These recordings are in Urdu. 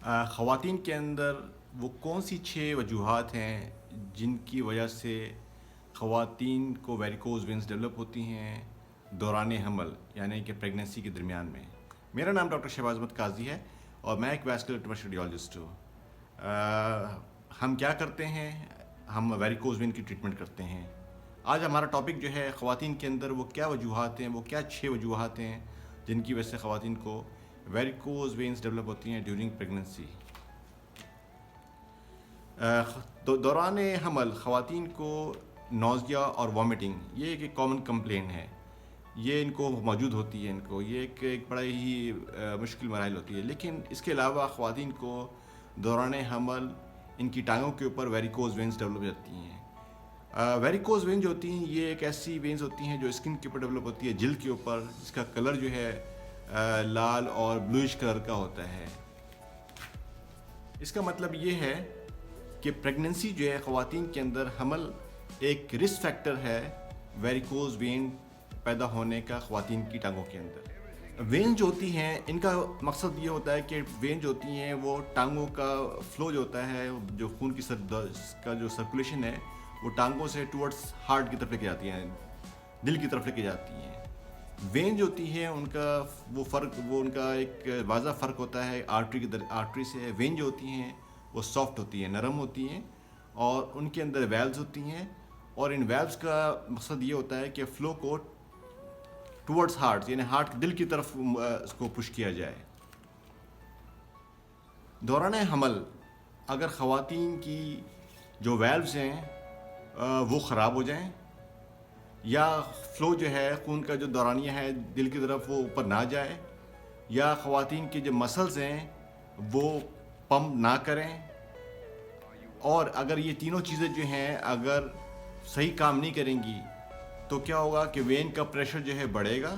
خواتین کے اندر وہ کون سی 6 وجوہات ہیں جن کی وجہ سے خواتین کو ویریکوز وینز ڈیولپ ہوتی ہیں دوران حمل یعنی کہ پریگننسی کے درمیان میں؟ میرا نام ڈاکٹر شہباز احمد قاضی ہے اور میں ایک ویسکولر ٹیومرولوجسٹ ہوں۔ ہم کیا کرتے ہیں؟ ہم ویریکوز وین کی ٹریٹمنٹ کرتے ہیں۔ آج ہمارا ٹاپک جو ہے خواتین کے اندر وہ کیا وجوہات ہیں، وہ کیا 6 وجوہات ہیں جن کی وجہ سے خواتین کو ویریکوز وینز ڈیولپ ہوتی ہیں ڈیورنگ پریگننسی۔ دوران حمل خواتین کو نوزیا اور وامٹنگ یہ ایک کامن کمپلین ہے، یہ ان کو موجود ہوتی ہے، ان کو یہ ایک بڑا ہی مشکل مراحل ہوتی ہے۔ لیکن اس کے علاوہ خواتین کو دوران حمل ان کی ٹانگوں کے اوپر ویریکوز وینز ڈیولپ ہو جاتی ہیں۔ ویریکوز وین جو ہوتی ہیں یہ ایک ایسی وینز ہوتی ہیں جو اسکن کے اوپر ڈیولپ ہوتی ہے، جلد کے اوپر، جس کا کلر جو ہے لال اور بلوئش کلر کا ہوتا ہے۔ اس کا مطلب یہ ہے کہ پریگننسی جو ہے خواتین کے اندر حمل ایک رسک فیکٹر ہے ویریکوز وین پیدا ہونے کا خواتین کی ٹانگوں کے اندر۔ وین جو ہوتی ہیں ان کا مقصد یہ ہوتا ہے کہ وین جو ہوتی ہیں وہ ٹانگوں کا فلو جو ہوتا ہے، جو خون کی کا جو سرکولیشن ہے وہ ٹانگوں سے ٹورڈز ہارٹ کی طرف لے کے جاتی ہیں، دل کی طرف لے کے جاتی ہیں۔ وین جو ہوتی ہے ان کا وہ ان کا ایک واضح فرق ہوتا ہے آرٹری سے۔ وین جو ہوتی ہیں وہ سافٹ ہوتی ہیں، نرم ہوتی ہیں، اور ان کے اندر ویلز ہوتی ہیں، اور ان ویلز کا مقصد یہ ہوتا ہے کہ فلو کو ٹورڈز ہارٹ یعنی ہارٹ دل کی طرف اس کو پش کیا جائے۔ دوران حمل اگر خواتین کی جو ویلوز ہیں وہ خراب ہو جائیں یا فلو جو ہے خون کا جو دورانیہ ہے دل کی طرف وہ اوپر نہ جائے، یا خواتین کے جو مسلز ہیں وہ پمپ نہ کریں، اور اگر یہ تینوں چیزیں جو ہیں اگر صحیح کام نہیں کریں گی تو کیا ہوگا کہ وین کا پریشر جو ہے بڑھے گا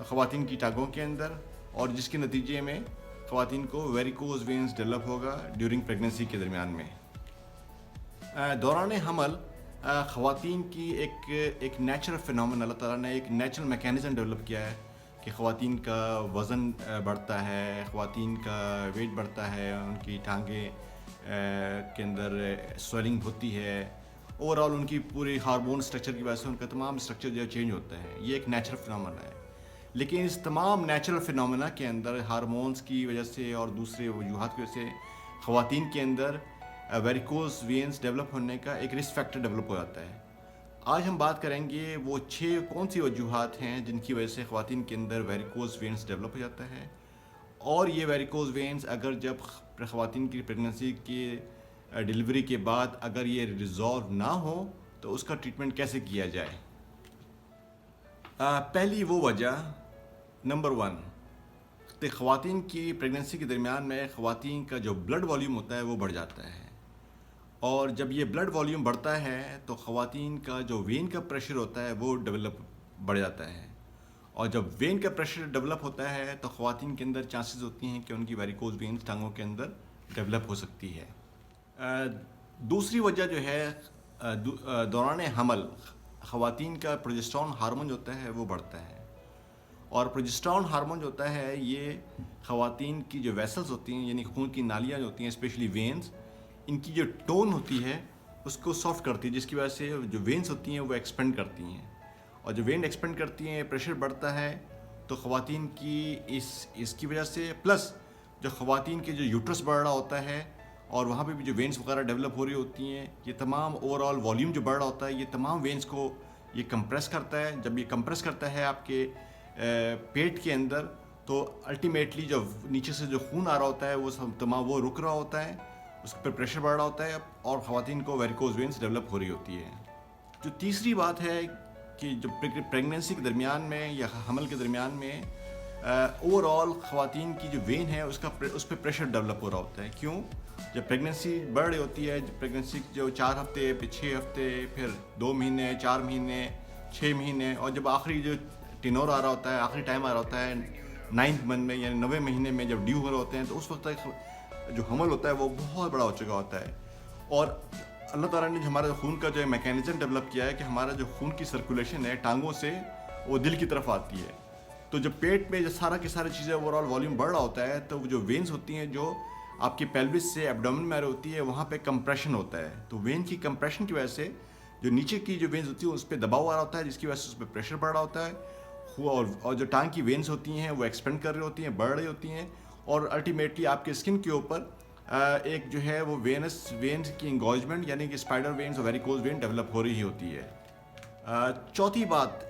خواتین کی ٹانگوں کے اندر، اور جس کے نتیجے میں خواتین کو ویریکوز وینز ڈیولپ ہوگا ڈیورنگ پریگننسی کے درمیان میں۔ دوران حمل خواتین کی ایک نیچرل فینومین، اللہ تعالیٰ نے ایک نیچرل میکینزم ڈیولپ کیا ہے کہ خواتین کا وزن بڑھتا ہے، خواتین کا ویٹ بڑھتا ہے، ان کی ٹانگیں کے اندر سویلنگ ہوتی ہے، اوور آل ان کی پوری ہارمون اسٹرکچر کی وجہ سے ان کا تمام اسٹرکچر جو ہے چینج ہوتا ہے۔ یہ ایک نیچرل فینومینا ہے، لیکن اس تمام نیچرل فینومینا کے اندر ہارمونز کی وجہ سے اور دوسرے وجوہات کی وجہ سے خواتین کے اندر ویریکوز وینز ڈیولپ ہونے کا ایک رسک فیکٹر ڈیولپ ہو جاتا ہے۔ آج ہم بات کریں گے وہ 6 کون سی وجوہات ہیں جن کی وجہ سے خواتین کے اندر ویریکوز وینز ڈیولپ ہو جاتا ہے، اور یہ ویریکوز وینز اگر جب خواتین کی پریگننسی کی ڈیلیوری کے بعد اگر یہ ریزالو نہ ہو تو اس کا ٹریٹمنٹ کیسے کیا جائے۔ پہلی وہ وجہ نمبر 1، خواتین کی پریگننسی کے درمیان میں خواتین کا جو بلڈ والیوم ہوتا ہے وہ بڑھ جاتا ہے، اور جب یہ بلڈ والیوم بڑھتا ہے تو خواتین کا جو وین کا پریشر ہوتا ہے وہ بڑھ جاتا ہے، اور جب وین کا پریشر ڈیولپ ہوتا ہے تو خواتین کے اندر چانسز ہوتی ہیں کہ ان کی ویریکوز وینز ٹانگوں کے اندر ڈیولپ ہو سکتی ہے۔ دوسری وجہ جو ہے دوران حمل خواتین کا پروجسٹرون ہارمون جو ہوتا ہے وہ بڑھتا ہے، اور پروجسٹرون ہارمون جو ہوتا ہے یہ خواتین کی جو ویسلز ہوتی ہیں یعنی خون کی نالیاں جو ہوتی ہیں اسپیشلی وینز، ان کی جو ٹون ہوتی ہے اس کو سافٹ کرتی ہے، جس کی وجہ سے جو وینز ہوتی ہیں وہ ایکسپینڈ کرتی ہیں، اور جو وین ایکسپینڈ کرتی ہیں پریشر بڑھتا ہے تو خواتین کی اس کی وجہ سے، پلس جو خواتین کے جو یوٹرس بڑھ رہا ہوتا ہے اور وہاں پہ بھی جو وینز وغیرہ ڈیولپ ہو رہی ہوتی ہیں، یہ تمام اوور آل والیوم جو بڑھ رہا ہوتا ہے یہ تمام وینز کو یہ کمپریس کرتا ہے۔ جب یہ کمپریس کرتا ہے آپ کے پیٹ کے اندر تو الٹیمیٹلی جو نیچے سے جو خون آ رہا ہوتا ہے وہ تمام وہ رک رہا ہوتا ہے، اس پر پریشر بڑھ رہا ہوتا ہے، اور خواتین کو ویریکوز وینز ڈیولپ ہو رہی ہوتی ہے۔ جو تیسری بات ہے کہ جو پریگننسی کے درمیان میں یا حمل کے درمیان میں اوور آل خواتین کی جو وین ہے اس پہ پریشر ڈیولپ ہو رہا ہوتا ہے۔ کیوں؟ جب پریگننسی بڑھ رہی ہوتی ہے، جب پریگننسی جو 4 ہفتے پھر 6 ہفتے پھر 2 مہینے 4 مہینے 6 مہینے، اور جب آخری جو ٹینور آ رہا ہوتا ہے، آخری ٹائم آ رہا ہوتا ہے 9th منتھ میں یعنی 9ویں مہینے میں جب ڈیو ہو رہے ہوتے ہیں، تو اس وقت تک جو حمل ہوتا ہے وہ بہت بڑا ہو چکا ہوتا ہے، اور اللہ تعالیٰ نے جو ہمارا خون کا جو میکینزم ڈیولپ کیا ہے کہ ہمارا جو خون کی سرکولیشن ہے ٹانگوں سے وہ دل کی طرف آتی ہے، تو جب پیٹ میں جو سارا کی ساری چیزیں اوور آل والیوم بڑھ رہا ہوتا ہے تو جو وینز ہوتی ہیں جو آپ کی پیلوس سے ایبڈومن میں ہوتی ہے، وہاں پہ کمپریشن ہوتا ہے. تو وین کی کمپریشن کی وجہ سے جو نیچے کی جو وینز ہوتی ہیں اس پہ دباؤ آ رہا ہوتا ہے، جس کی وجہ سے اس پہ پریشر بڑھ رہا ہوتا ہے. اور جو ٹانگ کی وینز ہوتی ہیں وہ ایکسپینڈ کر رہی ہوتی ہیں، بڑھ رہی ہوتی ہیں، اور الٹیمیٹلی آپ کے اسکن کے اوپر ایک جو ہے وہ وینز کی انگوجمنٹ یعنی کہ اسپائڈر وینز اور ویریکوز وین ڈیولپ ہو رہی ہوتی ہے. چوتھی بات،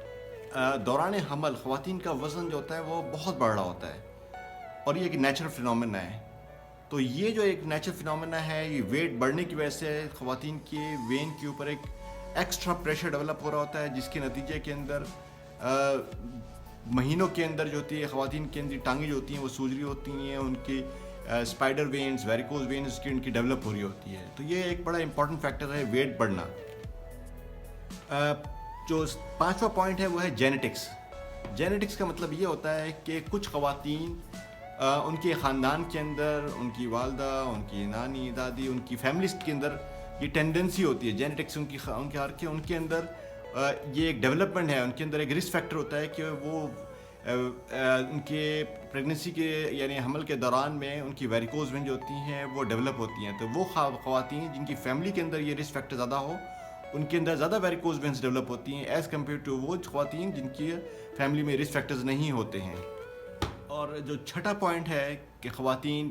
دوران حمل خواتین کا وزن جو ہوتا ہے وہ بہت بڑھ رہا ہوتا ہے، اور یہ ایک نیچرل فنومینا ہے. تو یہ جو ایک نیچرل فنومینا ہے، یہ ویٹ بڑھنے کی وجہ سے خواتین کی وین کے اوپر ایک ایکسٹرا پریشر ڈیولپ ہو رہا ہوتا ہے، جس کے نتیجے کے اندر مہینوں کے اندر جو ہوتی ہے خواتین کے اندر ٹانگیں جو ہوتی ہیں وہ سوج رہی ہوتی ہیں، ان کی اسپائڈر وینز، ویریکوز وینز کی ان کی ڈیولپ ہو رہی ہوتی ہے. تو یہ ایک بڑا امپورٹنٹ فیکٹر ہے ویٹ بڑھنا. جو پانچواں پوائنٹ ہے وہ ہے جینیٹکس. جینیٹکس کا مطلب یہ ہوتا ہے کہ کچھ خواتین ان کے خاندان کے اندر، ان کی والدہ، ان کی نانی دادی، ان کی فیملیز کے اندر یہ ٹینڈنسی ہوتی ہے جینیٹکس ان کے اندر یہ ایک ڈیولپمنٹ ہے، ان کے اندر ایک رسک فیکٹر ہوتا ہے کہ وہ ان کے پریگننسی کے یعنی حمل کے دوران میں ان کی ویریکوز وین جو ہوتی ہیں وہ ڈیولپ ہوتی ہیں. تو وہ خواتین جن کی فیملی کے اندر یہ رسک فیکٹر زیادہ ہو، ان کے اندر زیادہ ویریکوز وینز ڈیولپ ہوتی ہیں ایز کمپیئر ٹو وہ خواتین جن کی فیملی میں رسک فیکٹرز نہیں ہوتے ہیں. اور جو چھٹا پوائنٹ ہے کہ خواتین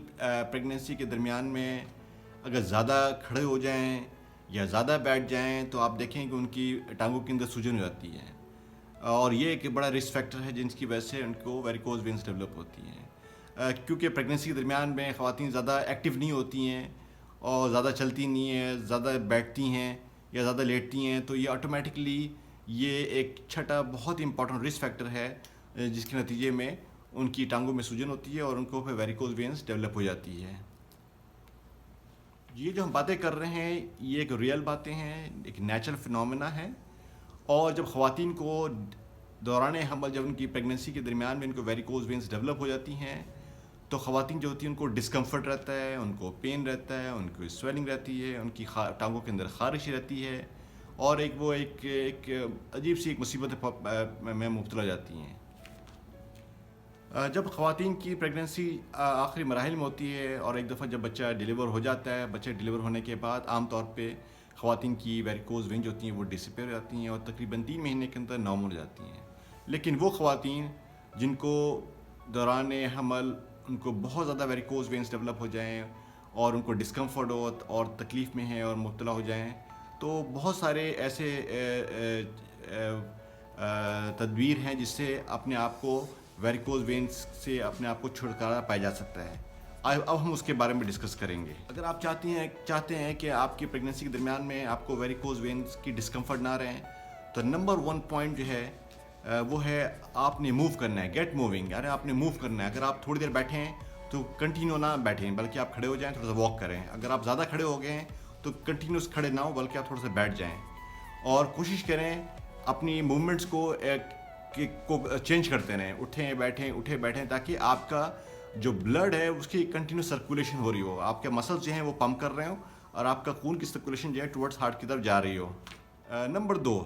پریگننسی کے درمیان میں اگر زیادہ کھڑے ہو جائیں یا زیادہ بیٹھ جائیں تو آپ دیکھیں کہ ان کی ٹانگوں کے اندر سوجن ہو جاتی ہے، اور یہ ایک بڑا رسک فیکٹر ہے جن کی وجہ سے ان کو ویریکوز وینز ڈیولپ ہوتی ہیں. کیونکہ پریگننسی کے درمیان میں خواتین زیادہ ایکٹیو نہیں ہوتی ہیں اور زیادہ چلتی نہیں ہیں، زیادہ بیٹھتی ہیں یا زیادہ لیٹتی ہیں، تو یہ آٹومیٹکلی یہ ایک چھٹا بہت امپورٹنٹ رسک فیکٹر ہے جس کے نتیجے میں ان کی ٹانگوں میں سوجن ہوتی ہے اور ان کو پھر ویریکوز وینز ڈیولپ ہو جاتی ہے. یہ جو ہم باتیں کر رہے ہیں یہ ایک ریئل باتیں ہیں، ایک نیچرل فنومینا ہے. اور جب خواتین کو دوران حمل، جب ان کی پریگننسی کے درمیان میں ان کو ویریکوز وینز ڈیولپ ہو جاتی ہیں تو خواتین جو ہوتی ہیں ان کو ڈسکمفرٹ رہتا ہے، ان کو پین رہتا ہے، ان کو سویلنگ رہتی ہے، ان کی ٹانگوں کے اندر خارش رہتی ہے، اور وہ ایک عجیب سی ایک مصیبت میں مبتلا جاتی ہیں. جب خواتین کی پریگننسی آخری مراحل میں ہوتی ہے اور ایک دفعہ جب بچہ ڈیلیور ہو جاتا ہے، بچہ ڈیلیور ہونے کے بعد عام طور پہ خواتین کی ویریکوز وین جو ہوتی ہیں وہ ڈسپیئر ہو جاتی ہیں اور تقریباً 3 مہینے کے اندر نارمل ہو جاتی ہیں. لیکن وہ خواتین جن کو دوران حمل ان کو بہت زیادہ ویریکوز وینز ڈیولپ ہو جائیں اور ان کو ڈسکمفرٹ ہو اور تکلیف میں ہیں اور مبتلا ہو جائیں، تو بہت سارے ایسے تدبیر ہیں جس سے اپنے آپ کو ویریکوز وینز سے اپنے آپ کو چھٹکارا پایا جا سکتا ہے. اب ہم اس کے بارے میں ڈسکس کریں گے. اگر آپ چاہتے ہیں کہ آپ کی پریگننسی کے درمیان میں آپ کو ویریکوز وینز کی ڈسکمفرٹ نہ رہیں، تو نمبر 1 پوائنٹ جو ہے وہ ہے آپ نے موو کرنا ہے. گیٹ موونگ، یعنی آپ نے موو کرنا ہے. اگر آپ تھوڑی دیر بیٹھیں تو کنٹینیو نہ بیٹھیں بلکہ آپ کھڑے ہو جائیں، تھوڑا سا واک کریں. اگر آپ زیادہ کھڑے ہو گئے ہیں تو کنٹینیوس کھڑے نہ ہو بلکہ آپ تھوڑا سا بیٹھ جائیں، اور کوشش کریں اپنی موومنٹس کو چینج کرتے رہیں، اٹھیں بیٹھیں، تاکہ آپ کا جو بلڈ ہے اس کی کنٹینیو سرکولیشن ہو رہی ہو، آپ کے مسلس جو ہیں وہ پمپ کر رہے ہوں اور آپ کا خون کی سرکولیشن جو ہے ٹورڈز ہارٹ کی طرف جا رہی ہو. نمبر 2،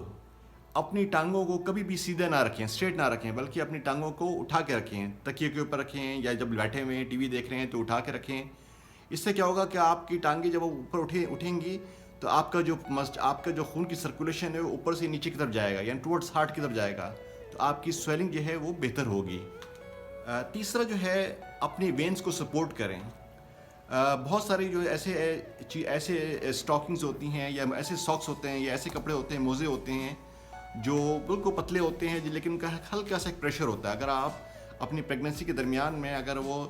اپنی ٹانگوں کو کبھی بھی سیدھا نہ رکھیں، اسٹریٹ نہ رکھیں، بلکہ اپنی ٹانگوں کو اٹھا کے رکھیں، تکیے کے اوپر رکھیں یا جب بیٹھے ہوئے ہیں ٹی وی دیکھ رہے ہیں تو اٹھا کے رکھیں. اس سے کیا ہوگا کہ آپ کی ٹانگیں جب اوپر اٹھیں گی تو آپ کا جو خون کی سرکولیشن ہے وہ اوپر سے نیچے کی طرف جائے گا، یعنی ٹورڈز ہارٹ کی طرف جائے گا، تو آپ کی سویلنگ جو ہے وہ بہتر ہوگی. تیسرا جو ہے اپنی وینز کو سپورٹ کریں. بہت ساری جو ایسے اسٹاکنگز ہوتی ہیں یا ایسے ساکس ہوتے ہیں یا ایسے کپڑے ہوتے ہیں، موزے ہوتے ہیں جو بالکل پتلے ہوتے ہیں لیکن ان کا ہلکا سا ایک پریشر ہوتا ہے. اگر آپ اپنی پریگننسی کے درمیان میں اگر وہ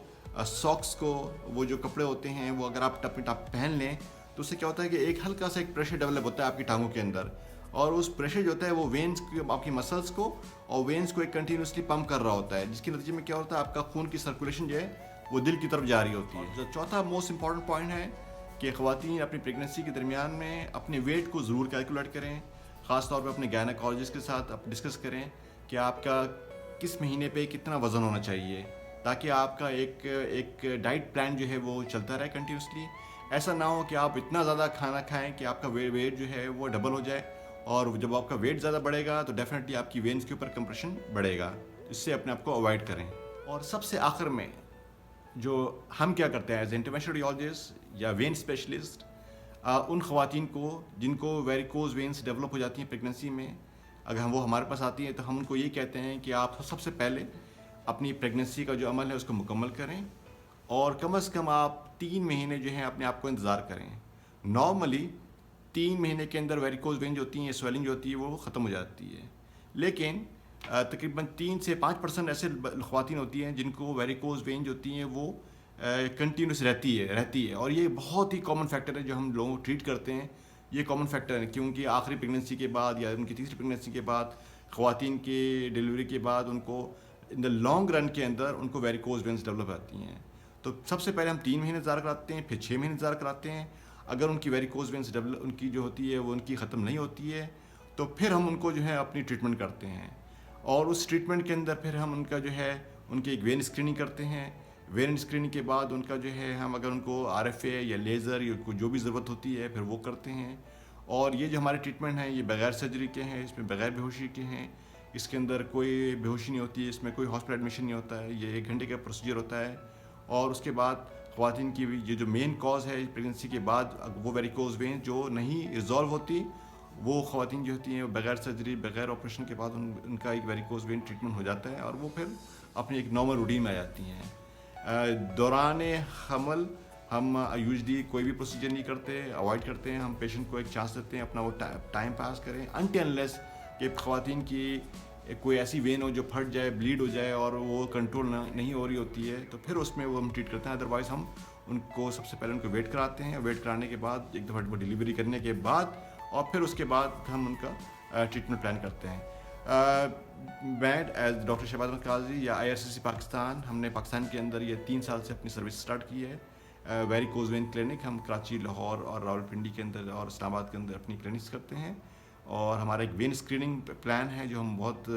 ساکس کو، وہ جو کپڑے ہوتے ہیں وہ اگر آپ ٹپ پہن لیں تو اس سے کیا ہوتا ہے کہ ایک ہلکا سا ایک پریشر ڈیولپ ہوتا ہے آپ کی ٹانگوں کے اندر، اور اس پریشر جو ہوتا ہے وہ وینز آپ کی مسلس کو اور وینز کو ایک کنٹینیوسلی پمپ کر رہا ہوتا ہے، جس کے نتیجے میں کیا ہوتا ہے آپ کا خون کی سرکولیشن جو ہے وہ دل کی طرف جا رہی ہوتی ہے. جو چوتھا موسٹ امپورٹنٹ پوائنٹ ہے کہ خواتین اپنی پریگننسی کے درمیان میں اپنے ویٹ کو ضرور کیلکولیٹ کریں، خاص طور پہ اپنے گائنیکالوجسٹ کے ساتھ آپ ڈسکس کریں کہ آپ کا کس مہینے پہ کتنا وزن ہونا چاہیے، تاکہ آپ کا ایک ڈائٹ پلان جو ہے وہ چلتا رہے کنٹینیوسلی. ایسا نہ ہو کہ آپ اتنا زیادہ کھانا کھائیں کہ آپ کا ویٹ جو ہے وہ ڈبل ہو جائے، اور جب آپ کا ویٹ زیادہ بڑھے گا تو ڈیفینیٹلی آپ کی وینز کے اوپر کمپریشن بڑھے گا. اس سے اپنے آپ کو اوائڈ کریں. اور سب سے آخر میں جو ہم کیا کرتے ہیں ایز انٹرونشنل ریڈیولوجسٹ یا وین اسپیشلسٹ، ان خواتین کو جن کو ویریکوز وینس ڈیولپ ہو جاتی ہیں پریگننسی میں، اگر وہ ہمارے پاس آتی ہیں تو ہم ان کو یہ کہتے ہیں کہ آپ سب سے پہلے اپنی پریگننسی کا جو عمل ہے اس کو مکمل کریں، اور کم از کم آپ 3 مہینے جو ہیں اپنے آپ کو انتظار کریں. نارملی 3 مہینے کے اندر ویریکوز وین جو ہوتی ہیں، سویلنگ جو ہوتی ہے وہ ختم ہو جاتی ہے. لیکن تقریباً 3 سے 5% ایسے خواتین ہوتی ہیں جن کو ویریکوز وین جو ہوتی ہیں وہ کنٹینیوس رہتی ہے، اور یہ بہت ہی کامن فیکٹر ہے جو ہم لوگوں کو ٹریٹ کرتے ہیں. یہ کامن فیکٹر ہے کیونکہ آخری پریگننسی کے بعد یا ان کی تیسری پریگننسی کے بعد خواتین کے ڈیلیوری کے بعد ان کو ان دا لانگ رن کے اندر ان کو ویریکوز وینس ڈیولپ آتی ہیں. تو سب سے پہلے ہم 3 مہینے انتظار کراتے ہیں، پھر 6 مہینے انتظار کراتے ہیں. اگر ان کی ویریکوز وینس ان کی جو ہوتی ہے وہ ان کی ختم نہیں ہوتی ہے تو پھر ہم ان کو جو ہے اپنی ٹریٹمنٹ کرتے ہیں. اور اس ٹریٹمنٹ کے اندر پھر ہم ان کا جو ہے ان کی ایک وین اسکریننگ کرتے ہیں. وین اسکریننگ کے بعد ان کا جو ہے ہم اگر ان کو آر ایف اے یا لیزر یا جو بھی ضرورت ہوتی ہے پھر وہ کرتے ہیں. اور یہ جو ہمارے ٹریٹمنٹ ہیں یہ بغیر سرجری کے ہیں، اس میں بغیر بے ہوشی کے ہیں، اس کے اندر کوئی بے ہوشی نہیں ہوتی ہے، اس میں کوئی ہاسپٹل ایڈمیشن نہیں ہوتا ہے. یہ 1 گھنٹے کا پروسیجر ہوتا ہے. اور اس کے بعد خواتین کی یہ جو مین کاز ہے پریگننسی کے بعد وہ ویریکوز وین جو نہیں ریزالو ہوتی، وہ خواتین جو ہوتی ہیں بغیر سرجری بغیر آپریشن کے بعد ان کا ایک ویریکوز وین ٹریٹمنٹ ہو جاتا ہے اور وہ پھر اپنی ایک نارمل روٹین میں آ جاتی ہیں. دوران حمل ہم یوزلی کوئی بھی پروسیجر نہیں کرتے، اوائڈ کرتے ہیں. ہم پیشنٹ کو ایک چانس دیتے ہیں اپنا وہ ٹائم پاس کریں انٹل انلیس کہ خواتین کی کوئی ایسی وین ہو جو پھٹ جائے، بلیڈ ہو جائے اور وہ کنٹرول نہیں ہو رہی ہوتی ہے تو پھر اس میں وہ ہم ٹریٹ کرتے ہیں. ادروائز ہم ان کو سب سے پہلے ان کو ویٹ کراتے ہیں. ویٹ کرانے کے بعد ایک دفعہ وہ ڈلیوری کرنے کے بعد اور پھر اس کے بعد ہم ان کا ٹریٹمنٹ پلان کرتے ہیں. میں ایز ڈاکٹر شہباز احمد قاضی یا IRCC پاکستان، ہم نے پاکستان کے اندر یہ 3 سال سے اپنی سروس اسٹارٹ کی ہے. ویریکوز وین کلینک ہم کراچی، لاہور اور راولپنڈی کے اندر اور اسلام آباد کے اندر اپنی کلینکس کرتے ہیں. اور ہمارا ایک وین اسکریننگ پلان ہے جو ہم بہت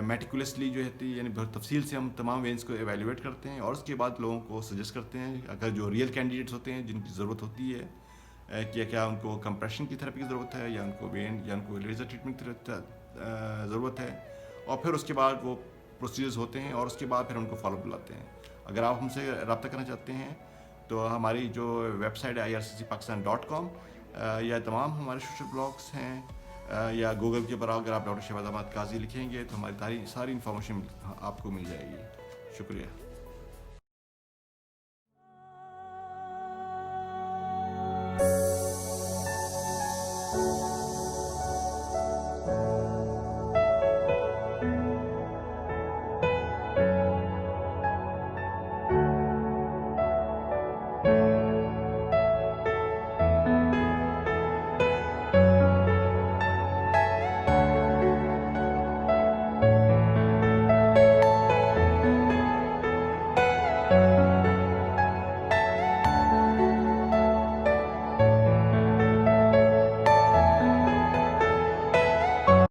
میٹیکولیسلی جو ہے یعنی بہت تفصیل سے ہم تمام وینس کو ایویلیویٹ کرتے ہیں اور اس کے بعد لوگوں کو سجیسٹ کرتے ہیں اگر جو ریئل کینڈیڈیٹس ہوتے ہیں جن کی ضرورت ہوتی ہے کہ کیا ان کو کمپریشن کی تھراپی کی ضرورت ہے یا ان کو وین یا ان کو لیزر ٹریٹمنٹ کی ضرورت ہے، اور پھر اس کے بعد وہ پروسیجرز ہوتے ہیں اور اس کے بعد پھر ان کو فالو اپ لاتے ہیں. اگر آپ ہم سے رابطہ کرنا چاہتے ہیں تو ہماری جو ویب سائٹ ہے irccpakistan.com یا تمام ہمارے سوشل بلاگس ہیں یا گوگل کے اوپر اگر آپ ڈاکٹر شہباز احمد قاضی لکھیں گے تو ہماری ساری انفارمیشن آپ کو مل جائے گی. شکریہ.